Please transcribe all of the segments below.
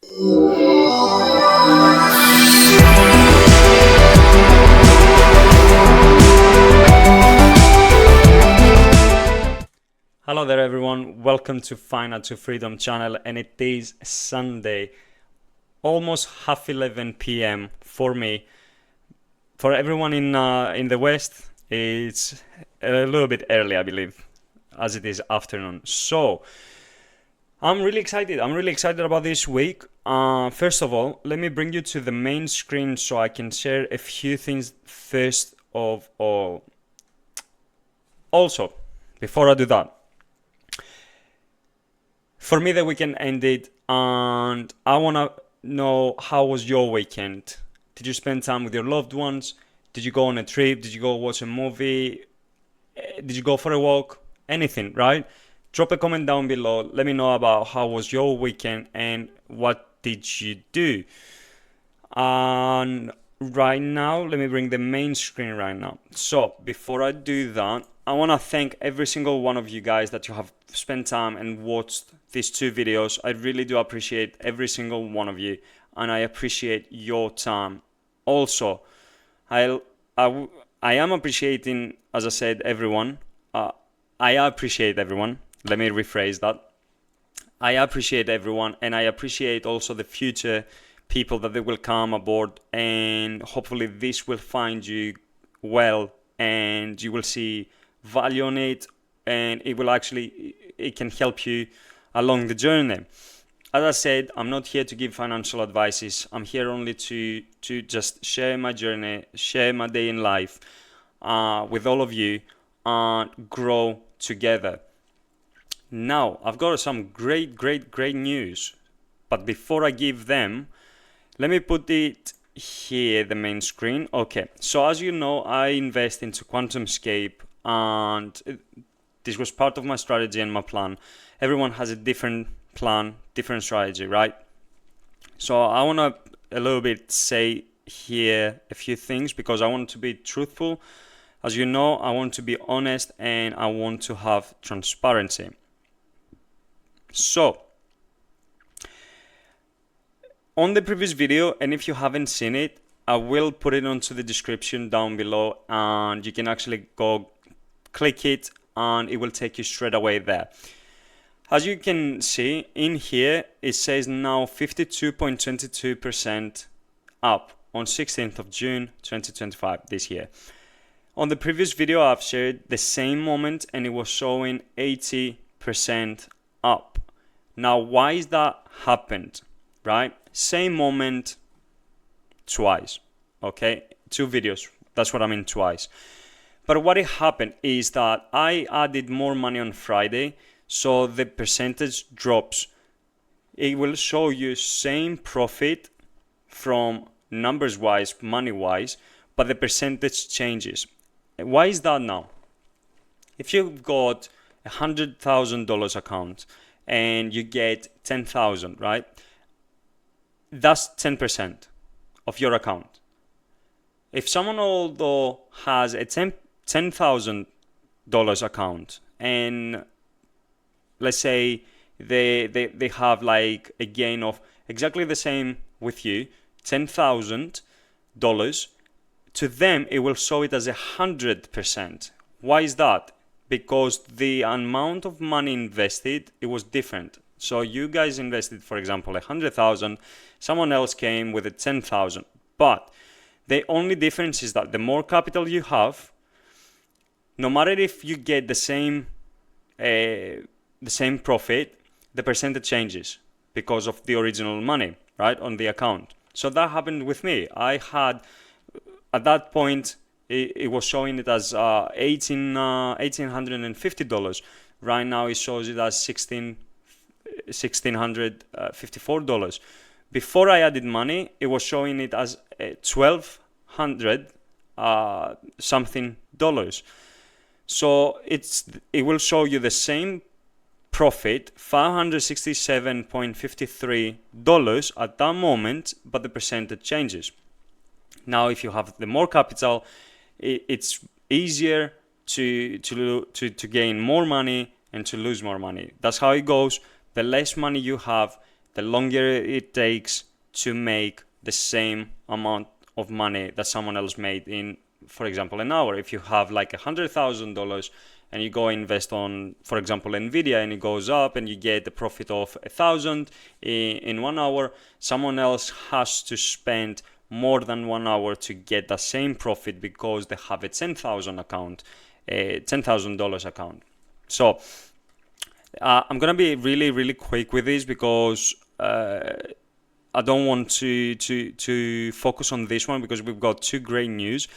Hello there everyone, welcome to Finite2Freedom channel, and it is Sunday, almost half 11 p.m. for me. For everyone in the West, it's a little bit early, I believe, as it is afternoon. So I'm really excited. I'm really excited about this week. First of all, let me bring you to the main screen so I can share a few things first of all. Also, before I do that, for me, the weekend ended, and I want to know, how was your weekend? Did you spend time with your loved ones? Did you go on a trip? Did you go watch a movie? Did you go for a walk? Anything, right? Drop a comment down below. Let me know about how was your weekend and what did you do. And right now, let me bring the main screen right now. So before I do that, I want to thank every single one of you guys that you have spent time and watched these two videos. I really do appreciate every single one of you, and I appreciate your time. Also, I am appreciating, as I said, everyone. I appreciate everyone. Let me rephrase that. I appreciate everyone, and I appreciate also the future people that they will come aboard, and hopefully this will find you well, and you will see value on it, and it can help you along the journey. As I said, I'm not here to give financial advices. I'm here only to just share my journey, share my day in life with all of you, and grow together. Now, I've got some great news, but before I give them, let me put it here, the main screen. Okay, so as you know, I invest into QuantumScape, and this was part of my strategy and my plan. Everyone has a different plan, different strategy, right? So I want to a little bit say here a few things, because I want to be truthful. As you know, I want to be honest, and I want to have transparency. So on the previous video, and if you haven't seen it, I will put it onto the description down below, and you can actually go click it and it will take you straight away there. As you can see in here, it says now 52.22% up on 16th of June 2025 this year. On the previous video, I've shared the same moment and it was showing 80% up. Now, why is that happened, right? Same moment twice, okay? Two videos, that's what I mean, twice. But what happened is that I added more money on Friday, so the percentage drops. It will show you same profit from numbers wise, money wise, but the percentage changes. Why is that now? If you've got $100,000 account and you get 10,000, right? That's 10% of your account. If someone although has a $10,000 account, and let's say they have like a gain of exactly the same with you, $10,000, to them it will show it as 100%. Why is that? Because the amount of money invested, it was different. So you guys invested, for example, 100,000, someone else came with a 10,000, but the only difference is that the more capital you have, no matter if you get the same profit, the percentage changes because of the original money, right, on the account. So that happened with me. I had, at that point, it was showing it as $1,850. Right now it shows it as $1,654. Before I added money, it was showing it as $1,200 something dollars. So it will show you the same profit, $567.53 at that moment, but the percentage changes. Now, if you have the more capital, it's easier to gain more money and to lose more money. That's how it goes. The less money you have, the longer it takes to make the same amount of money that someone else made in, for example, an hour. If you have like $100,000 and you go invest on, for example, Nvidia, and it goes up and you get the profit of 1,000 in 1 hour, someone else has to spend more than 1 hour to get the same profit because they have a $10,000 account. So I'm gonna be really quick with this because I don't want to focus on this one because we've got two great news.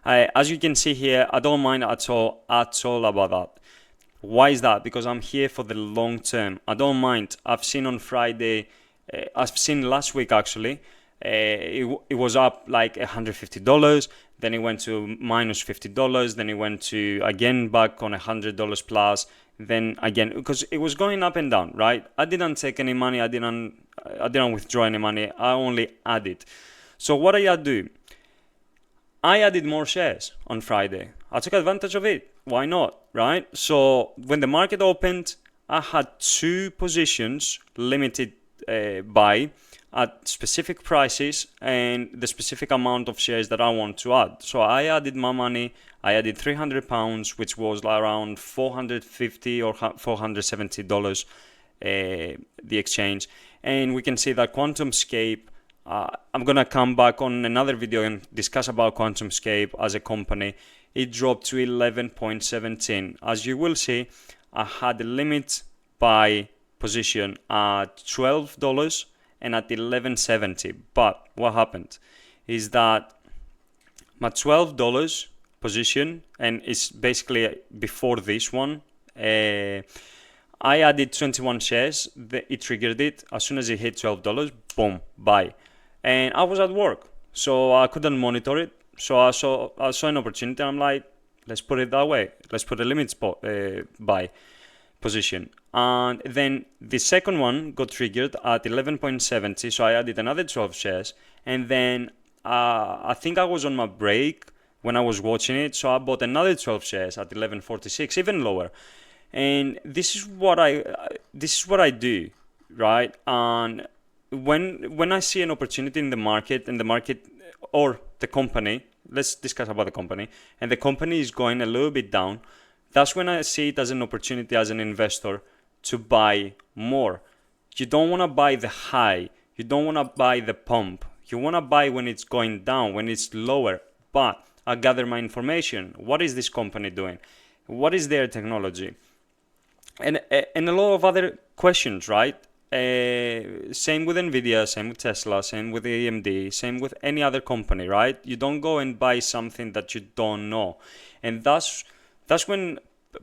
As you can see here, I don't mind at all about that. Why is that? Because I'm here for the long term. I don't mind. I've seen on Friday, I've seen last week actually, it was up like $150, then it went to minus $50, then it went to again back on $100 plus, then again, because it was going up and down, right? I didn't take any money, I didn't withdraw any money, I only added. So what did I do? I added more shares on Friday. I took advantage of it. Why not, right? So when the market opened, I had 2 positions limited by at specific prices and the specific amount of shares that I want to add. So I added my money. I added £300, which was around $450 or $470 the exchange. And we can see that QuantumScape, I'm going to come back on another video and discuss about QuantumScape as a company. It dropped to 11.17. As you will see, I had a limit buy position at $12 and at $11.70. But what happened is that my $12 position, and it's basically before this one, I added 21 shares. It triggered it. As soon as it hit $12, boom, buy. And I was at work, so I couldn't monitor it. So I saw an opportunity. I'm like, let's put it that way. Let's put a limit buy position. And then the second one got triggered at 11.70. So I added another 12 shares. And then I think I was on my break when I was watching it. So I bought another 12 shares at 11.46, even lower. And this is what I do, right? And when I see an opportunity in the market, or the company, let's discuss about the company, and the company is going a little bit down, that's when I see it as an opportunity as an investor to buy more. You don't want to buy the high, you don't want to buy the pump, you want to buy when it's going down, when it's lower. But I gather my information. What is this company doing? What is their technology? And a lot of other questions, right? Same with Nvidia, same with Tesla, same with AMD, same with any other company, right? You don't go and buy something that you don't know. And that's when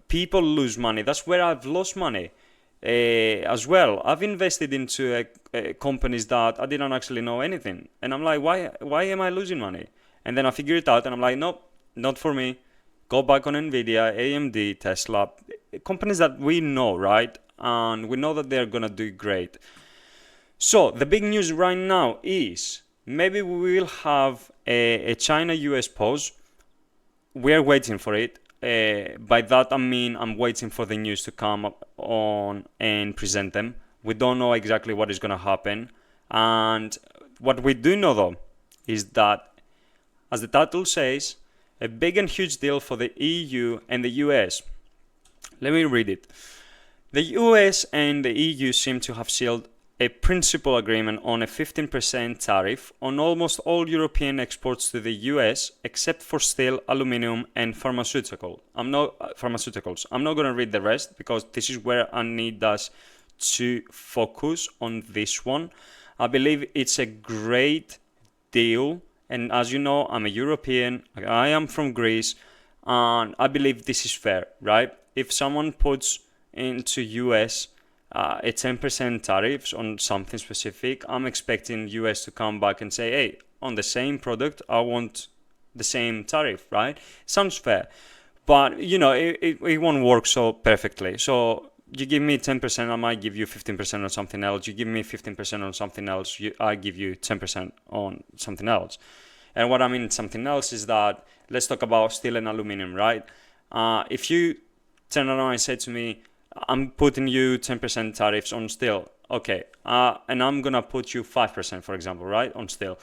people lose money. That's where I've lost money as well. I've invested into companies that I didn't actually know anything. And I'm like, why am I losing money? And then I figure it out and I'm like, nope, not for me. Go back on Nvidia, AMD, Tesla, companies that we know, right? And we know that they're going to do great. So the big news right now is maybe we will have a China-US pause. We're waiting for it. By that I mean I'm waiting for the news to come on and present them. We don't know exactly what is going to happen. And what we do know though is that, as the title says, a big and huge deal for the EU and the US. Let me read it. The US and the EU seem to have sealed a principal agreement on a 15% tariff on almost all European exports to the US except for steel, aluminium, and pharmaceuticals. I'm not going to read the rest because this is where I need us to focus on this one. I believe it's a great deal. And as you know, I'm a European, I am from Greece, and I believe this is fair, right? If someone puts into US a 10% tariffs on something specific, I'm expecting US to come back and say, hey, on the same product, I want the same tariff, right? Sounds fair. But, you know, it won't work so perfectly. So you give me 10%, I might give you 15% on something else. You give me 15% on something else, I give you 10% on something else. And what I mean something else is that, let's talk about steel and aluminum, right? If you turn around and say to me, I'm putting you 10% tariffs on steel. okay, and I'm gonna put you 5%, for example, right, on steel.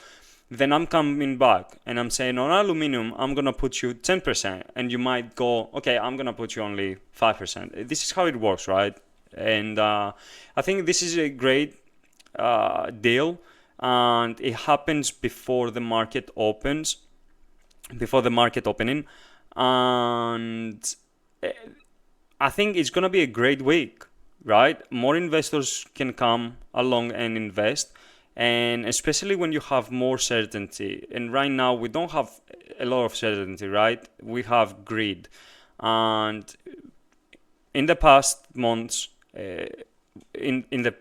Then I'm coming back and I'm saying on aluminum, I'm gonna put you 10%, and you might go, okay, I'm gonna put you only 5%. This is how it works, right? And I think this is a great deal, and it happens before the market opens, before the market opening, and I think it's gonna be a great week, right? More investors can come along and invest, and especially when you have more certainty. And right now we don't have a lot of certainty, right? We have greed, and in the past months, in the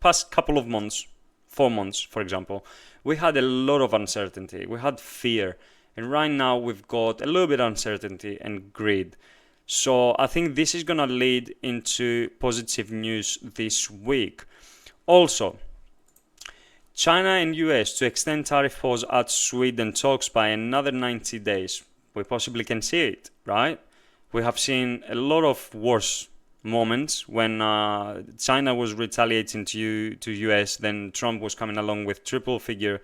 past couple of months, 4 months, for example, we had a lot of uncertainty. We had fear, and right now we've got a little bit of uncertainty and greed. So I think this is gonna lead into positive news this week. Also, China and US to extend tariff pause at Sweden talks by another 90 days. We possibly can see it, right? We have seen a lot of worse moments when China was retaliating to US, then Trump was coming along with triple figure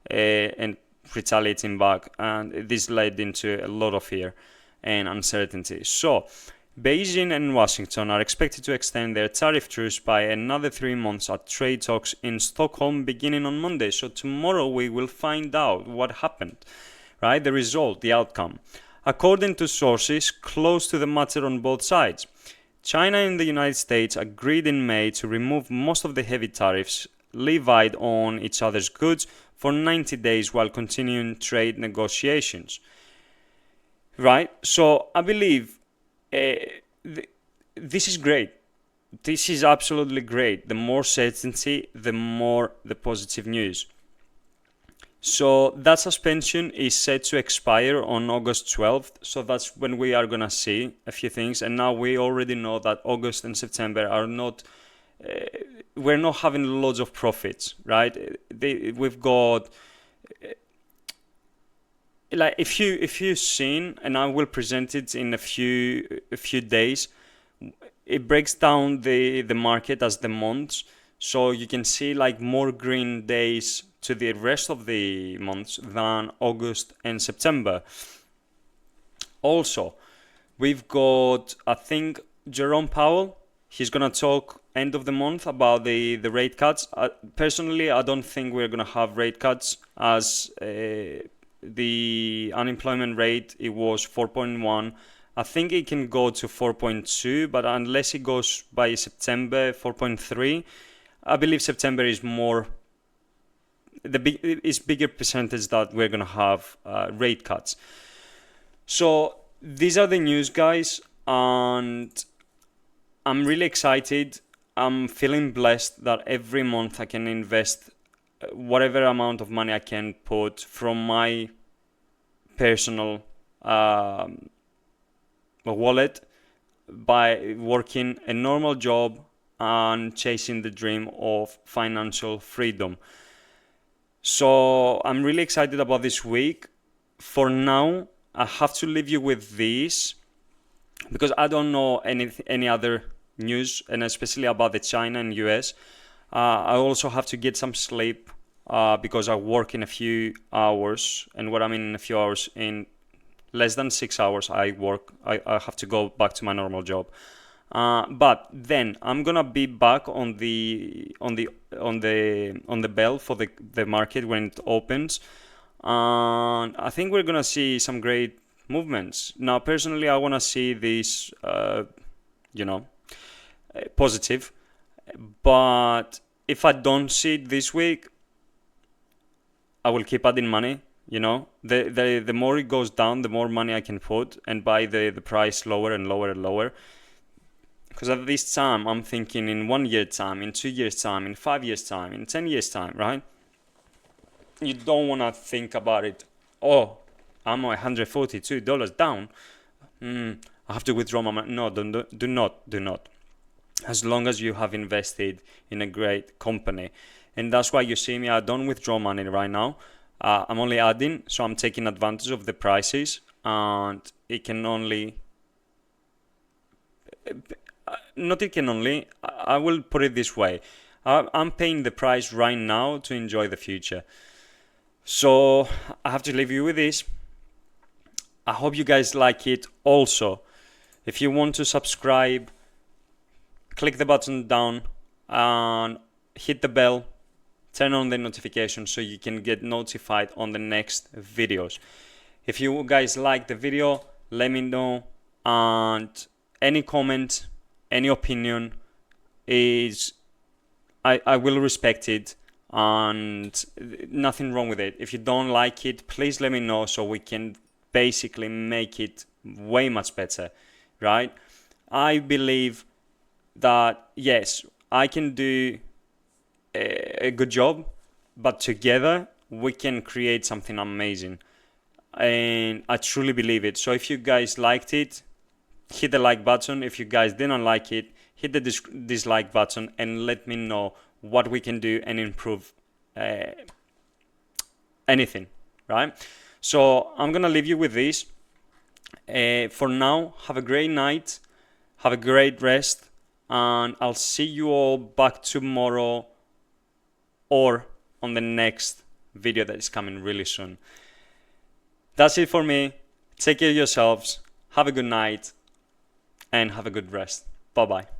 and retaliating back, and this led into a lot of fear and uncertainty. So Beijing and Washington are expected to extend their tariff truce by another 3 months at trade talks in Stockholm beginning on Monday. So tomorrow we will find out what happened, right? The result, the outcome. According to sources close to the matter on both sides, China and the United States agreed in May to remove most of the heavy tariffs levied on each other's goods for 90 days while continuing trade negotiations. Right? So I believe this is great. This is absolutely great. The more certainty, the more the positive news. So that suspension is set to expire on August 12th. So that's when we are going to see a few things. And now we already know that August and September are not, we're not having loads of profits, right? We've got, like if you've seen, and I will present it in a few days, it breaks down the market as the months, so you can see like more green days to the rest of the months than August and September. Also, we've got, I think, Jerome Powell. He's gonna talk end of the month about the rate cuts. Personally, I don't think we're gonna have rate cuts, as the unemployment rate, it was 4.1. I think it can go to 4.2, but unless it goes by September 4.3, I believe September is more, it's bigger percentage that we're gonna have rate cuts. So these are the news, guys, and I'm really excited. I'm feeling blessed that every month I can invest whatever amount of money I can put from my personal wallet by working a normal job and chasing the dream of financial freedom. So I'm really excited about this week. For now, I have to leave you with this because I don't know any other news, and especially about the China and US. I also have to get some sleep because I work in a few hours, and what I mean in a few hours, in less than 6 hours I work. I have to go back to my normal job. But then I'm gonna be back on the bell for the market when it opens, and I think we're gonna see some great movements. Now, personally, I wanna see this, positive. But if I don't see it this week, I will keep adding money. The more it goes down, the more money I can put and buy the price lower and lower and lower. Because at this time, I'm thinking in 1 year time, in 2 years time, in 5 years time, in 10 years time, right? You don't want to think about it. Oh, I'm $142 down. I have to withdraw my money. No, do not. As long as you have invested in a great company. And that's why you see me, I don't withdraw money right now. I'm only adding, so I'm taking advantage of the prices, and it can only, not it can only, I will put it this way. I'm paying the price right now to enjoy the future. So I have to leave you with this. I hope you guys like it. Also, if you want to subscribe, click the button down and hit the bell, turn on the notification so you can get notified on the next videos. If you guys like the video, let me know, and any comment, any opinion is I will respect it, and nothing wrong with it. If you don't like it, please let me know so we can basically make it way much better, right? I believe that yes, I can do a good job, but together we can create something amazing, and I truly believe it. So if you guys liked it, hit the like button. If you guys didn't like it, hit the dislike button and let me know what we can do and improve anything, right? So I'm gonna leave you with this. For now, have a great night, have a great rest, and I'll see you all back tomorrow or on the next video that is coming really soon. That's it for me. Take care of yourselves, have a good night, and have a good rest. Bye bye.